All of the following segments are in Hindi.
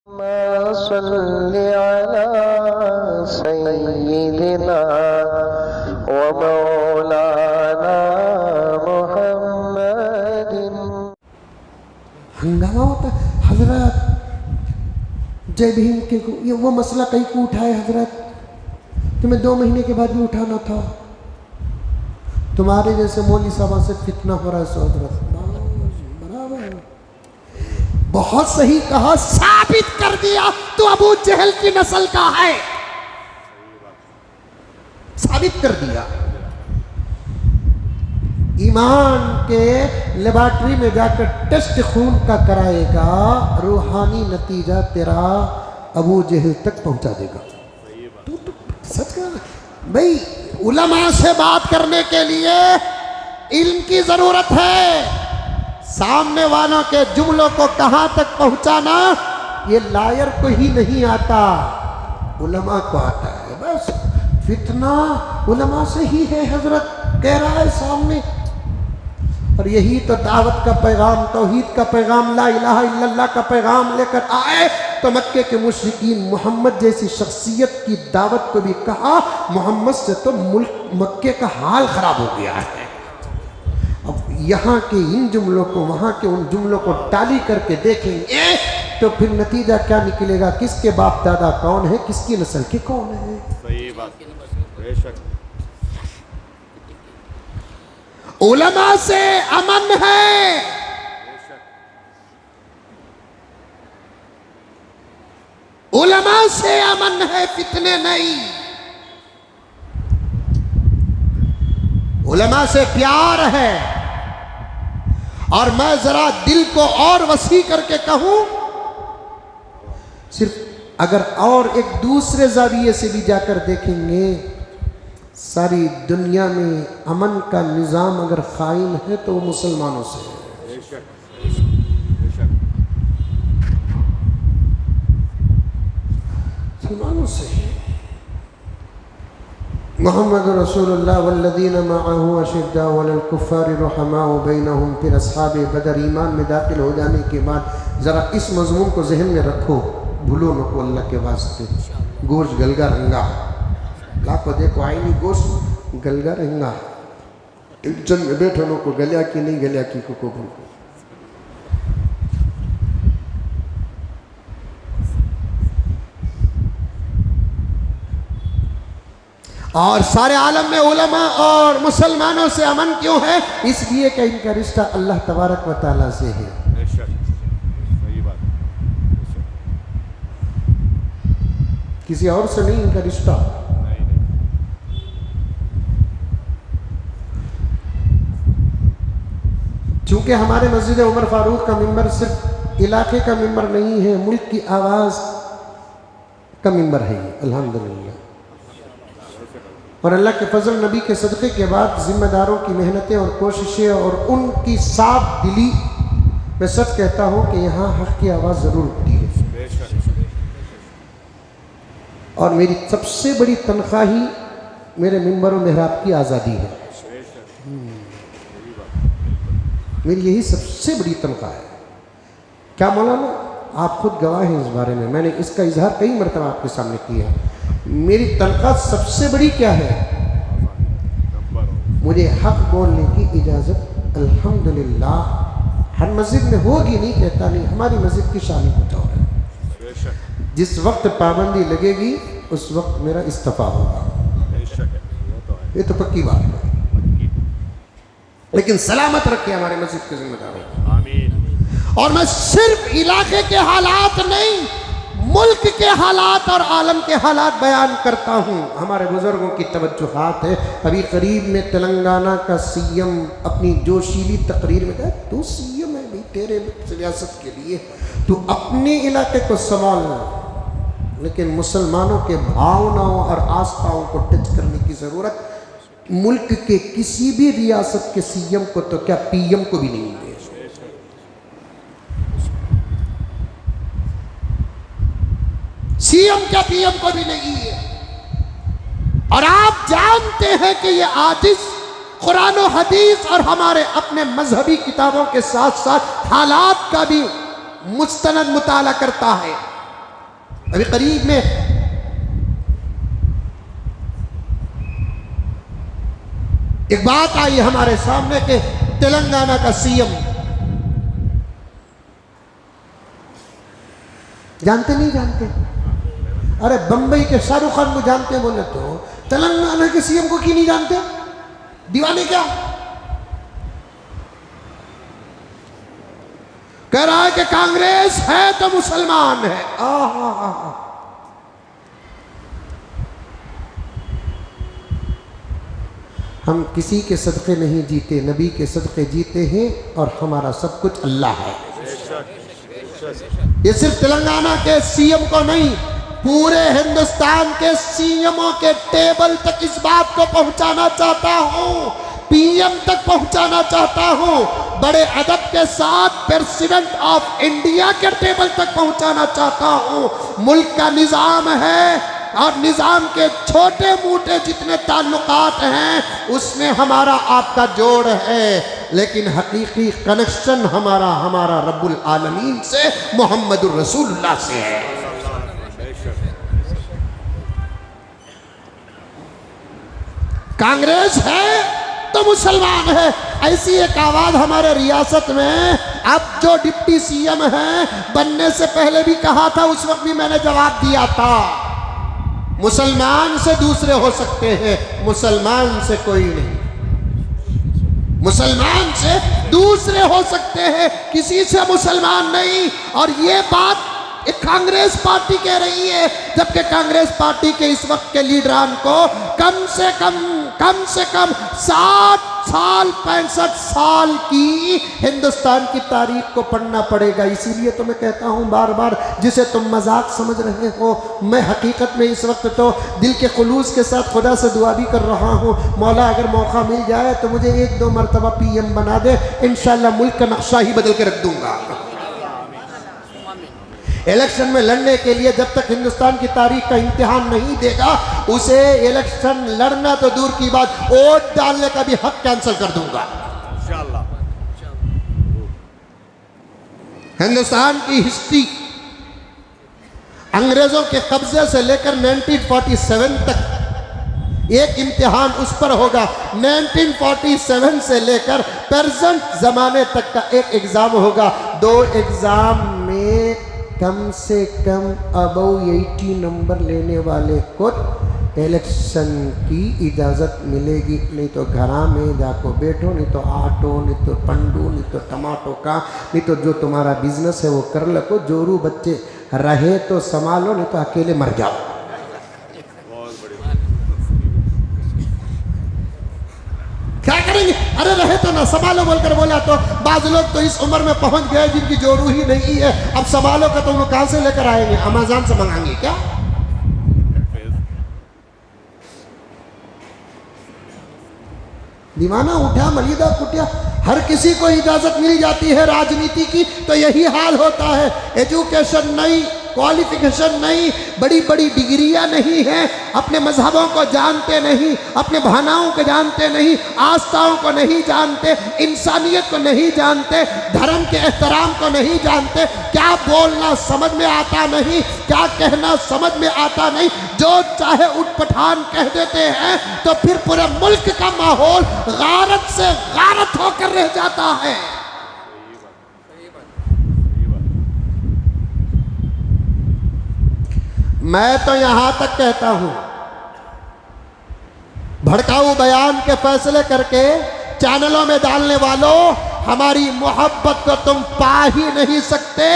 सल्लि अला सय्यिदिना व मौलाना मुहम्मदिन। हंगामा होता हजरत जय भीम के ये वो मसला कहीं को उठाए हजरत, तुम्हें 2 महीने के बाद भी उठाना था। तुम्हारे जैसे मौली साहब से फितना हो रहा है सो हजरत। बराबर, बहुत सही कहा, साबित कर दिया तो अबू जहल की नस्ल का है, साबित कर दिया। ईमान के लेबॉर्ट्री में जाकर टेस्ट खून का कराएगा, रूहानी नतीजा तेरा अबू जहल तक पहुंचा देगा। तो सच कहा भाई, उलमा से बात करने के लिए इल्म की जरूरत है। सामने वालों के जुमलों को कहां तक पहुंचाना ये लायर को ही नहीं आता, उलमा को आता है। बस फितना उलमा से ही है, हजरत कह रहा है सामने। और यही तो दावत का पैगाम, तौहीद का पैगाम, ला इलाहा इल्लल्लाह का पैगाम लेकर आए तो मक्के के मुशरिकीन मोहम्मद जैसी शख्सियत की दावत को भी कहा, मोहम्मद से तो मुल्क मक्के का हाल खराब हो गया है। अब यहाँ के इन जुमलों को वहाँ के उन जुमलों को टाली करके देखेंगे तो फिर नतीजा क्या निकलेगा, किसके बाप दादा कौन है, किसकी नस्ल के कौन है। सही बात, बेशक। उलमा से अमन है, उलमा से अमन है, फितने नहीं। उलमा से प्यार है। और मैं जरा दिल को और वसी करके कहूं, सिर्फ अगर और एक दूसरे जाविये से भी जाकर देखेंगे, सारी दुनिया में अमन का निज़ाम अगर कायम है तो वो मुसलमानों से है। मुसलमानों से है। मोहम्मद रसूलुल्लाह वल्लज़ीना मअहू अशिद्दाउ अलल कुफ़्फ़ारि रुहमाउ बैनहुम, फिर अस्हाबे बदर ईमान में दाखिल हो जाने के बाद ज़रा इस मज़मून को जहन में रखो, भूलो न को अल्लाह के वास्ते। गोश्त गलगा रंगा, लाखों देखो आईनी गोश्त गलगा रंगा, टेंशन में बैठो नो को गलिया की नहीं गलिया की को भूल। और सारे आलम में उलमा और मुसलमानों से अमन क्यों है, इसलिए कि इनका रिश्ता अल्लाह तबारक व तआला से है। सही बात, किसी और से नहीं इनका रिश्ता। चूंकि हमारे मस्जिद उमर फारूक का मिंबर सिर्फ इलाके का मिंबर नहीं है, मुल्क की आवाज़ का मिंबर है ये, अल्हम्दुलिल्लाह। और अल्लाह के फजल नबी के सदक़े के बाद जिम्मेदारों की मेहनतें और कोशिशें और उनकी साफ दिली, मैं सच कहता हूँ कि यहाँ हक़ की आवाज़ ज़रूर उठती है। और मेरी सबसे बड़ी तनख्वाह ही मेरे मिंबर और मेहराब की आज़ादी है। मेरी यही सबसे बड़ी तनख्वाह है। क्या मौलाना, आप खुद गवाह हैं इस बारे में, मैंने इसका इजहार कई मरतबा आपके सामने किया है। मेरी तनख्वाह सबसे बड़ी क्या है, मुझे हक बोलने की इजाज़त अल्हम्दुलिल्लाह हर मस्जिद में होगी, नहीं कहता नहीं, हमारी मस्जिद की शान कुछ और है। जिस वक्त पाबंदी लगेगी उस वक्त मेरा इस्तीफा होगा, ये तो पक्की बात है। लेकिन सलामत रखे हमारे मस्जिद के जिम्मेदारों। आमीन। और मैं सिर्फ इलाके के हालात नहीं, मुल्क के हालात और आलम के हालात बयान करता हूँ। हमारे बुजुर्गों की तवज्जुहात है। अभी करीब में तेलंगाना का सीएम अपनी जोशीली तकरीर में कहा, तू सीएम है भाई, तेरे रियासत के लिए तू अपने इलाके को संभाल, लेकिन मुसलमानों के भावनाओं और आस्थाओं को टच करने की ज़रूरत मुल्क के किसी भी रियासत के सीएम को, तो क्या पीएम को भी नहीं है। सीएम क्या पीएम को भी नहीं है। और आप जानते हैं कि ये आजिज कुरान और हदीस और हमारे अपने मजहबी किताबों के साथ साथ हालात का भी मुस्तनद मुताला करता है। अभी करीब में एक बात आई हमारे सामने के तेलंगाना का सीएम, जानते नहीं जानते? अरे बंबई के शाहरुख खान को जानते हैं बोले तो तेलंगाना के सीएम को क्यों नहीं जानते? दीवाने क्या? कह रहा है कि कांग्रेस है तो मुसलमान है। हम किसी के सदक़े नहीं जीते, नबी के सदक़े जीते हैं और हमारा सब कुछ अल्लाह है। ये सिर्फ तेलंगाना के सीएम को नहीं, पूरे हिंदुस्तान के सीएमओ के टेबल तक इस बात को पहुंचाना चाहता हूं, पीएम तक पहुंचाना चाहता हूं, बड़े अदब के साथ प्रेसिडेंट ऑफ इंडिया के टेबल तक पहुंचाना चाहता हूं। मुल्क का निजाम है और निजाम के छोटे मोटे जितने ताल्लुकात हैं उसमें हमारा आपका जोड़ है, लेकिन हकीकी कनेक्शन हमारा रब्बुल आलमीन से, मोहम्मदुर रसूलुल्लाह से है। कांग्रेस है तो मुसलमान है, ऐसी एक आवाज हमारे रियासत में अब जो डिप्टी सीएम है बनने से पहले भी कहा था, उस वक्त भी मैंने जवाब दिया था, मुसलमान से दूसरे हो सकते हैं, मुसलमान से कोई नहीं, मुसलमान से दूसरे हो सकते हैं, किसी से मुसलमान नहीं। और ये बात एक कांग्रेस पार्टी कह रही है, जबकि कांग्रेस पार्टी के इस वक्त के लीडरान को कम से कम 60 साल 65 साल की हिंदुस्तान की तारीख को पढ़ना पड़ेगा। इसीलिए तो मैं कहता हूँ बार बार, जिसे तुम मजाक समझ रहे हो, मैं हकीकत में इस वक्त तो दिल के खुलूस के साथ खुदा से दुआ भी कर रहा हूँ, मौला अगर मौका मिल जाए तो मुझे 1-2 मरतबा पीएम बना दे, इंशाल्लाह मुल्क का नक्शा ही बदल के रख दूंगा। इलेक्शन में लड़ने के लिए जब तक हिंदुस्तान की तारीख का इम्तिहान नहीं देगा, उसे इलेक्शन लड़ना तो दूर की बात, वोट डालने का भी हक कैंसिल कर दूंगा इंशाअल्लाह। हिंदुस्तान की हिस्ट्री अंग्रेजों के कब्जे से लेकर 1947 तक एक इम्तिहान उस पर होगा, 1947 से लेकर प्रेजेंट जमाने तक का एक एग्जाम होगा। 2 एग्जाम में कम से कम अबव 80 नंबर लेने वाले को इलेक्शन की इजाज़त मिलेगी, नहीं तो घरा में जाको बैठो, नहीं तो आटो, नहीं तो पंडू, नहीं तो टमाटो का, नहीं तो जो तुम्हारा बिजनेस है वो कर लो, जोरू बच्चे रहे तो संभालो, नहीं तो अकेले मर जाओ। क्या करेंगे? अरे रहे तो ना संभालो बोलकर बोला तो बाज लोग तो इस उम्र में पहुंच गए जिनकी जोरू ही नहीं है, अब संभालो का तो वो कहां से लेकर आएंगे? अमेज़न से मंगाएंगे क्या? दीवाना उठा मलिदा कुटिया, हर किसी को इजाजत मिल जाती है राजनीति की, तो यही हाल होता है। एजुकेशन नहीं, क्वालिफिकेशन नहीं, बड़ी बड़ी डिग्रियां नहीं हैं, अपने मजहबों को जानते नहीं, अपने भावनाओं को जानते नहीं, आस्थाओं को नहीं जानते, इंसानियत को नहीं जानते, धर्म के एहतराम को नहीं जानते, क्या बोलना समझ में आता नहीं, क्या कहना समझ में आता नहीं, जो चाहे उठपठान कह देते हैं, तो फिर पूरे मुल्क का माहौल गारत से गारत होकर रह जाता है। मैं तो यहां तक कहता हूं, भड़काऊ बयान के फैसले करके चैनलों में डालने वालों, हमारी मोहब्बत को तुम पा ही नहीं सकते,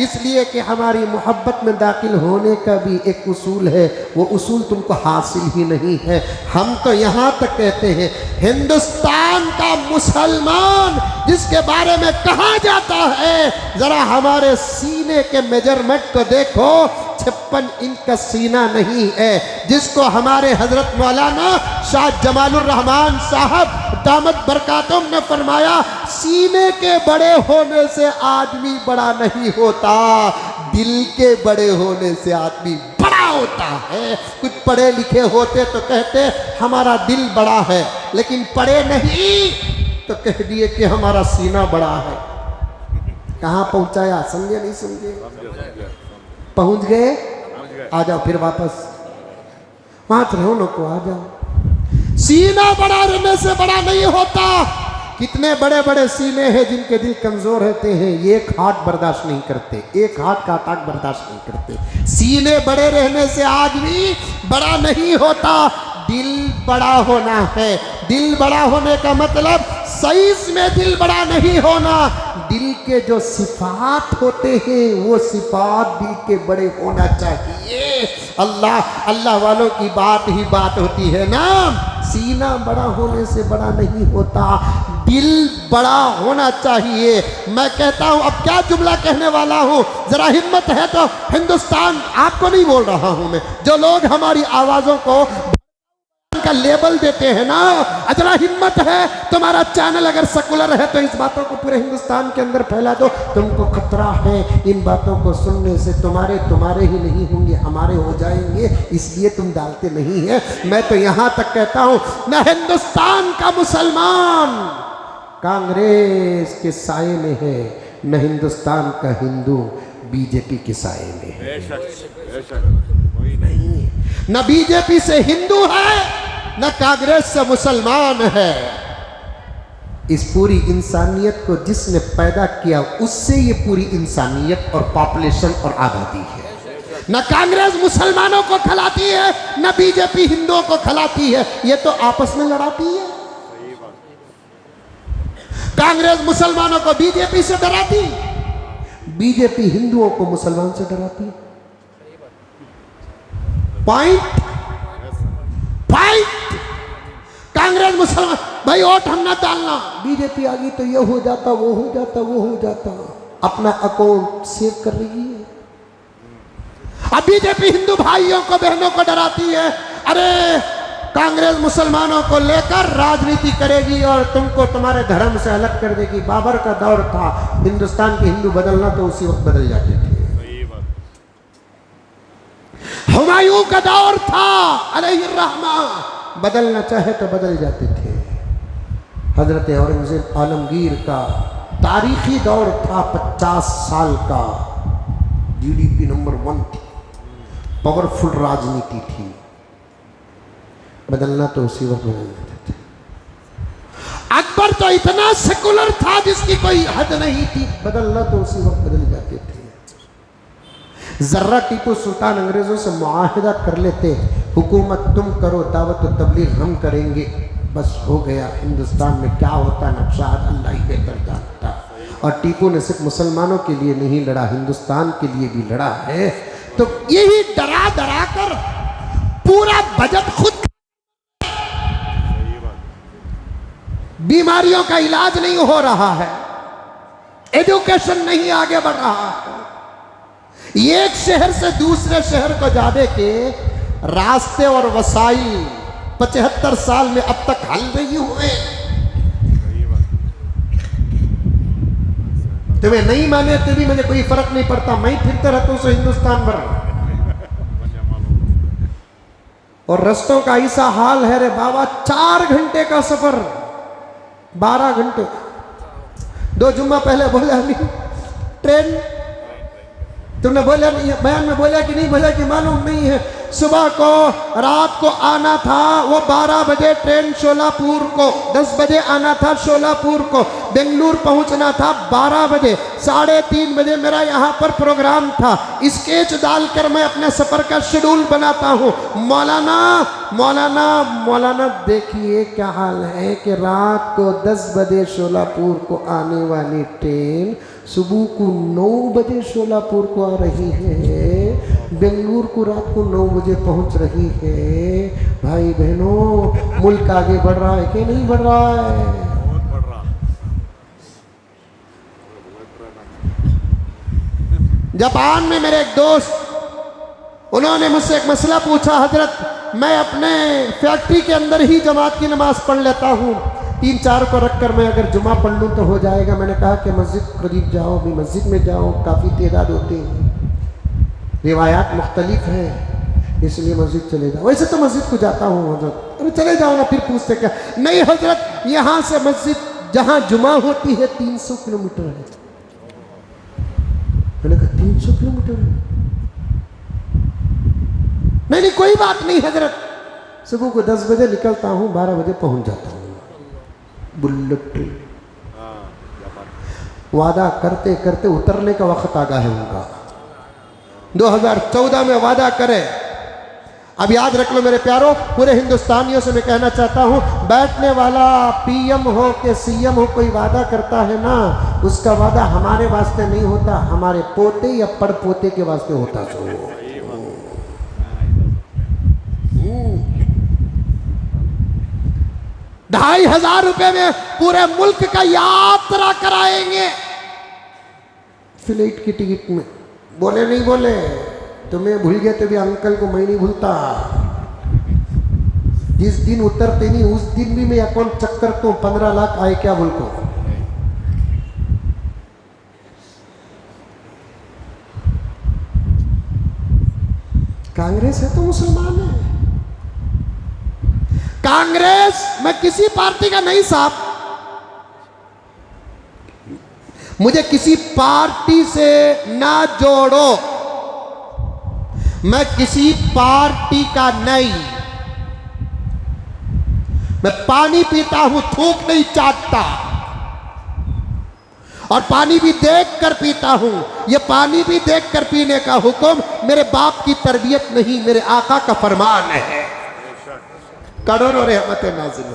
इसलिए कि हमारी मोहब्बत में दाखिल होने का भी एक उसूल है, वो उसूल तुमको हासिल ही नहीं है। हम तो यहाँ तक कहते हैं, हिंदुस्तान का मुसलमान जिसके बारे में कहा जाता है, जरा हमारे सीने के मेजरमेंट को देखो, 56 इंच का सीना नहीं है, जिसको हमारे हजरत मौलाना शाह जमालुर रहमान साहब दामद बरकातुम ने फरमाया, सीने के बड़े होने से आदमी बड़ा नहीं होता, दिल के बड़े होने से आदमी बड़ा होता है। कुछ पढ़े लिखे होते तो कहते हमारा दिल बड़ा है, लेकिन पढ़े नहीं तो कह दिए कि हमारा सीना बड़ा है। कहाँ पहुंचाया? समझे नहीं समझे? पहुंच गए? आ जाओ फिर वापस वहां रहो को आ जाओ। सीना बड़ा रहने से बड़ा नहीं होता। कितने बड़े बड़े सीने हैं जिनके दिल कमजोर रहते हैं, एक हाथ बर्दाश्त नहीं करते, एक हाथ का अटैक बर्दाश्त नहीं करते। सीने बड़े रहने से आदमी बड़ा नहीं होता, दिल बड़ा होना है। दिल बड़ा होने का मतलब साइज में दिल बड़ा नहीं होना, दिल के जो सिफात होते हैं वो सिफात दिल के बड़े होना चाहिए। अल्लाह वालों की बात ही बात होती है ना। सीना बड़ा होने से बड़ा नहीं होता, दिल बड़ा होना चाहिए। मैं कहता हूं, अब क्या जुमला कहने वाला हूं, जरा हिम्मत है तो हिंदुस्तान, आपको नहीं बोल रहा हूं मैं, जो लोग हमारी आवाजों को का लेबल देते हैं ना, अजरा हिम्मत है तुम्हारा चैनल अगर सेकुलर है तो इस बातों को पूरे हिंदुस्तान के अंदर फैला दो। तुमको खतरा है इन बातों को सुनने से, तुम्हारे ही नहीं होंगे, हमारे हो जाएंगे, इसलिए तुम डालते नहीं है। मैं तो यहां तक कहता हूं, न हिंदुस्तान का मुसलमान कांग्रेस के साए में है, न हिंदुस्तान का हिंदू बीजेपी के साए में है। कोई नहीं, न बीजेपी से हिंदू है, न कांग्रेस से मुसलमान है। इस पूरी इंसानियत को जिसने पैदा किया उससे ये पूरी इंसानियत और पॉपुलेशन और आबादी है। न कांग्रेस मुसलमानों को खिलाती है, न बीजेपी हिंदुओं को खिलाती है, ये तो आपस में लड़ाती है। कांग्रेस मुसलमानों को बीजेपी से डराती, बीजेपी हिंदुओं को मुसलमान से डराती। पॉइंट कांग्रेस मुसलमान भाई वोट हम ना डालना, बीजेपी आ गई तो ये हो जाता, वो हो जाता, वो हो जाता, अपना अकाउंट सेव कर रही है। अब बीजेपी हिंदू भाइयों को बहनों को डराती है, अरे कांग्रेस मुसलमानों को लेकर राजनीति करेगी और तुमको तुम्हारे धर्म से अलग कर देगी। बाबर का दौर था, हिंदुस्तान के हिंदू बदलना तो उसी वक्त बदल जाते थे। हुमायूं का दौर था अलैहिर्रहमा, बदलना चाहे तो बदल जाते थे। हजरत औरंगजेब आलमगीर का तारीखी दौर था, 50 साल का, जीडीपी नंबर 1 थी, पावरफुल राजनीति थी, बदलना तो उसी वक्त बदल जाते थे। अकबर तो इतना सेकुलर था जिसकी कोई हद नहीं थी, बदलना तो उसी वक्त बदल जाते थे। जर्रा टीपू सुल्तान अंग्रेजों से मुआहिदा कर लेते, हुकूमत तुम करो, दावत और तबलीग हम करेंगे, बस हो गया। हिंदुस्तान में क्या होता नक्शा अल्लाह ही बेहतर जानता। और टीपू ने सिर्फ मुसलमानों के लिए नहीं लड़ा, हिंदुस्तान के लिए भी लड़ा है। तो यही डरा डरा कर पूरा बजट खुद, बीमारियों का इलाज नहीं हो रहा है, एजुकेशन नहीं आगे बढ़ रहा है। एक शहर से दूसरे शहर को जाने के रास्ते और वसाइल 75 साल में अब तक हल नहीं हुए। तुम्हें नहीं माने तो भी मुझे कोई फर्क नहीं पड़ता, मैं फिरते रहता हूं हिंदुस्तान भर। और रस्तों का ऐसा हाल है रे बाबा, 4 घंटे का सफर, 12 घंटे। 2 जुम्मा पहले बोला नहीं ट्रेन, तुमने बोला नहीं, बयान में बोला कि नहीं बोला कि मालूम नहीं है। सुबह को रात को आना था, वो 12 बजे ट्रेन शोलापुर को, 10 बजे आना था शोलापुर को, बेंगलुरु पहुंचना था 12 बजे, 3:30 बजे मेरा यहाँ पर प्रोग्राम था। स्केच डालकर मैं अपने सफर का शेड्यूल बनाता हूँ। मौलाना देखिए क्या हाल है कि रात को 10 बजे शोलापुर को आने वाली ट्रेन सुबह को 9 बजे शोलापुर को आ रही है, बेंगलुरु को रात को 9 बजे पहुंच रही है। भाई बहनों, मुल्क आगे बढ़ रहा है कि नहीं बढ़ रहा है? बहुत बढ़ रहा। जापान में मेरे एक दोस्त, उन्होंने मुझसे एक मसला पूछा, हजरत मैं अपने फैक्ट्री के अंदर ही जमात की नमाज पढ़ लेता हूँ, 3-4 को रखकर मैं अगर जुमा पढ़ लूँ तो हो जाएगा। मैंने कहा कि मस्जिद करीब जाओ, भी मस्जिद में जाओ, काफ़ी तादाद होती है, रिवायात मुख्तलिफ हैं, इसलिए मस्जिद चले जाओ। वैसे तो मस्जिद को जाता हूँ हजरत, अरे चले जाओ ना। फिर पूछते क्या, नहीं हजरत यहाँ से मस्जिद जहाँ जुमा होती है 300 किलोमीटर है। मैंने कहा 300 किलोमीटर है? नहीं कोई बात नहीं हजरत, सुबह को 10 बजे निकलता हूँ, 12 बजे पहुंच जाता हूँ। Bullet train. वादा करते करते उतरने का वक्त आ गया है उनका। 2014 में वादा करे। अब याद रख लो मेरे प्यारों, पूरे हिंदुस्तानियों से मैं कहना चाहता हूं, बैठने वाला पीएम हो के सीएम हो, कोई वादा करता है ना, उसका वादा हमारे वास्ते नहीं होता, हमारे पोते या पड़पोते के वास्ते होता। 2,500 रुपए में पूरे मुल्क का यात्रा कराएंगे फ्लाइट की टिकट में। बोले नहीं बोले, तुम्हें भूल गए तो भी अंकल को मैं नहीं भूलता। जिस दिन उतरते नहीं उस दिन भी मैं अकाउंट चेक करता हूं, 15 लाख आए क्या बोल को। कांग्रेस है तो मुसलमान है। कांग्रेस मैं किसी पार्टी का नहीं साहब, मुझे किसी पार्टी से ना जोड़ो, मैं किसी पार्टी का नहीं। मैं पानी पीता हूं, थूक नहीं चाटता, और पानी भी देख कर पीता हूं। यह पानी भी देख कर पीने का हुक्म मेरे बाप की तरबियत नहीं, मेरे आका का फरमान है। करोड़ों रहमतें नाज़िल।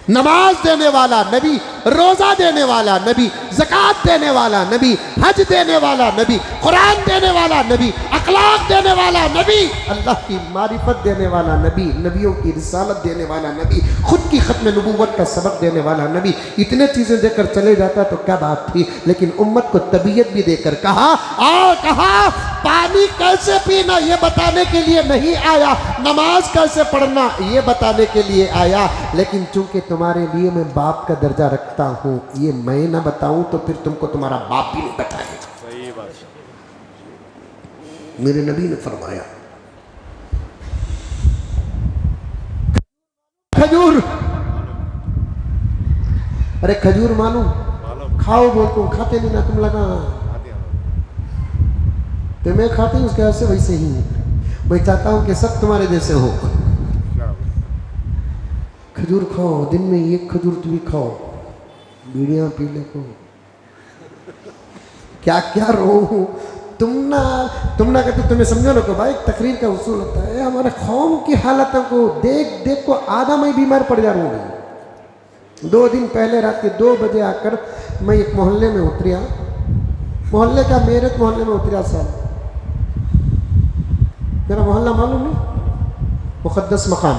नमाज देने वाला नबी, रोजा देने वाला नबी, ज़कात देने वाला नबी, हज देने वाला नबी, कुरान देने वाला नबी, अखलाक देने वाला नबी, अल्लाह की मारिफत देने वाला नबी, नबियों की रिसालत देने वाला नबी, खुद की खत्म नबूवत का सबक देने वाला नबी। इतने चीजें देकर चले जाता तो क्या बात थी, लेकिन उम्मत को तबीयत भी देकर कहा, और कहा पानी कैसे पीना ये बताने के लिए नहीं आया, नमाज कैसे पढ़ना ये बताने के लिए आया। लेकिन चूंकि तुम्हारे लिए मैं बाप का दर्जा रखता हूं, ये मैं ना बताऊं तो फिर तुमको तुम्हारा बाप भी नहीं बताएगा। सही बात। मेरे नबी ने फरमाया, खजूर, अरे खजूर मालूम, खाओ बोलते हूं, खाते नहीं ना तुम लगा, तो मैं खाती हूँ उसके ऐसे वैसे ही। मैं चाहता हूं कि सब तुम्हारे जैसे हो। खजूर खाओ, दिन में एक खजूर तुम भी खाओ, बीड़ियां पी ले को, क्या क्या रो तुम ना कहते, तुम्हें समझो ना को भाई, तकरीर का उसूल होता है। हमारे कौम की हालत को देख देख को आधा मैं बीमार पड़ जा रहा हूँ। 2 दिन पहले रात के 2 बजे आकर मैं एक मोहल्ले में उतरिया, मोहल्ले का मेरे मोहल्ले में उतरिया साहब। मेरा मोहल्ला मालूम नहीं, मुक़द्दस मकाम।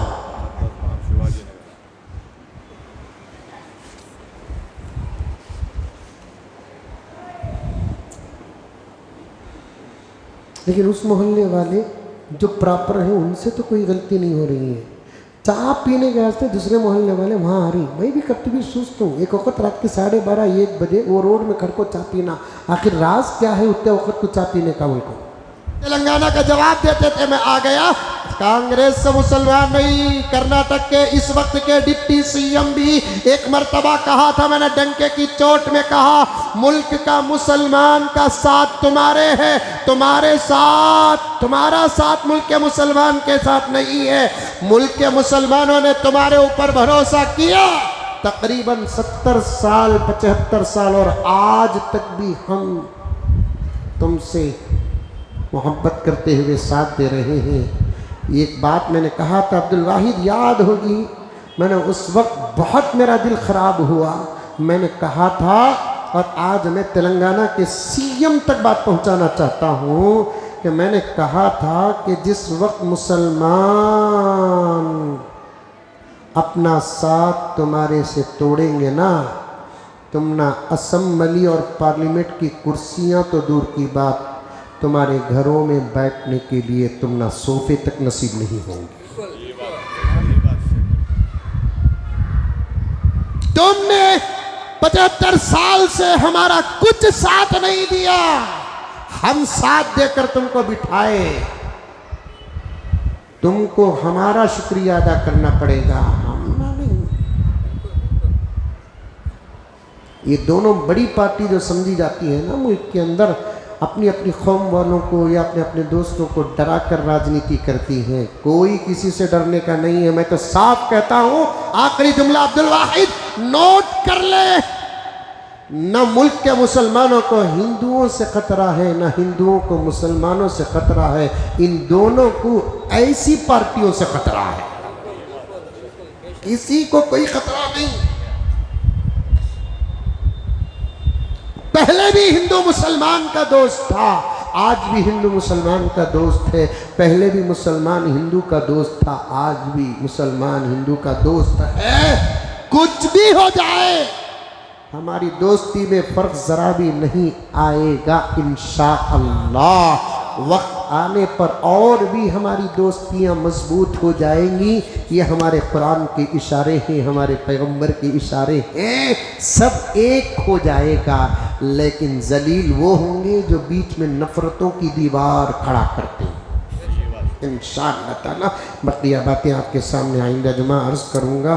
लेकिन उस मोहल्ले वाले जो प्रॉपर हैं उनसे तो कोई गलती नहीं हो रही है। चाय पीने के वास्ते दूसरे मोहल्ले वाले वहाँ आ रही, मैं भी कभी भी सोचता हूँ, एक वक्त रात के 12:30-1 बजे वो रोड में खड़ को चाय पीना, आखिर राज क्या है उतने वक्त को चाय पीने का। उनको तेलंगाना का जवाब देते थे, मैं आ गया, कांग्रेस से मुसलमान नहीं। कर्नाटक के इस वक्त के डिप्टी सीएम भी एक मर्तबा कहा था, मैंने डंके की चोट में कहा, मुल्क का मुसलमान का साथ तुम्हारे है, तुम्हारे साथ, तुम्हारा साथ मुल्क के मुसलमान के साथ नहीं है। मुल्क के मुसलमानों ने तुम्हारे ऊपर भरोसा किया तकरीबन 70 साल 75 साल, और आज तक भी हम तुमसे मोहब्बत करते हुए साथ दे रहे हैं। एक बात मैंने कहा था, अब्दुल वाहिद याद होगी, मैंने उस वक्त बहुत मेरा दिल ख़राब हुआ, मैंने कहा था, और आज मैं तेलंगाना के सीएम तक बात पहुंचाना चाहता हूं कि मैंने कहा था कि जिस वक्त मुसलमान अपना साथ तुम्हारे से तोड़ेंगे ना, तुम ना असम्बली और पार्लियामेंट की कुर्सियां तो दूर की बात, तुम्हारे घरों में बैठने के लिए तुम ना सोफे तक नसीब नहीं होंगे। तुमने 75 साल से हमारा कुछ साथ नहीं दिया, हम साथ देकर तुमको बिठाए, तुमको हमारा शुक्रिया अदा करना पड़ेगा, हम नहीं। ये दोनों बड़ी पार्टी जो समझी जाती है ना मुल्क के अंदर, अपनी अपनी कौम वालों को या अपने अपने दोस्तों को डरा कर राजनीति करती हैं। कोई किसी से डरने का नहीं है। मैं तो साफ कहता हूं, आखिरी जुमला अब्दुल वाहिद नोट कर ले, न मुल्क के मुसलमानों को हिंदुओं से खतरा है, न हिंदुओं को मुसलमानों से खतरा है। इन दोनों को ऐसी पार्टियों से खतरा है, किसी को कोई खतरा नहीं। पहले भी हिंदू मुसलमान का दोस्त था, आज भी हिंदू मुसलमान का दोस्त है। पहले भी मुसलमान हिंदू का दोस्त था, आज भी मुसलमान हिंदू का दोस्त है। कुछ भी हो जाए, हमारी दोस्ती में फर्क जरा भी नहीं आएगा इंशाअल्लाह। वक्त आने पर और भी हमारी दोस्तियां मजबूत हो जाएंगी। ये हमारे कुरान के इशारे हैं, हमारे पैगंबर के इशारे हैं। सब एक हो जाएगा, लेकिन जलील वो होंगे जो बीच में नफरतों की दीवार खड़ा करते हैं। इंशाअल्लाह ताला बकिया बातें आपके सामने आइंदा जुमा अर्ज करूँगा।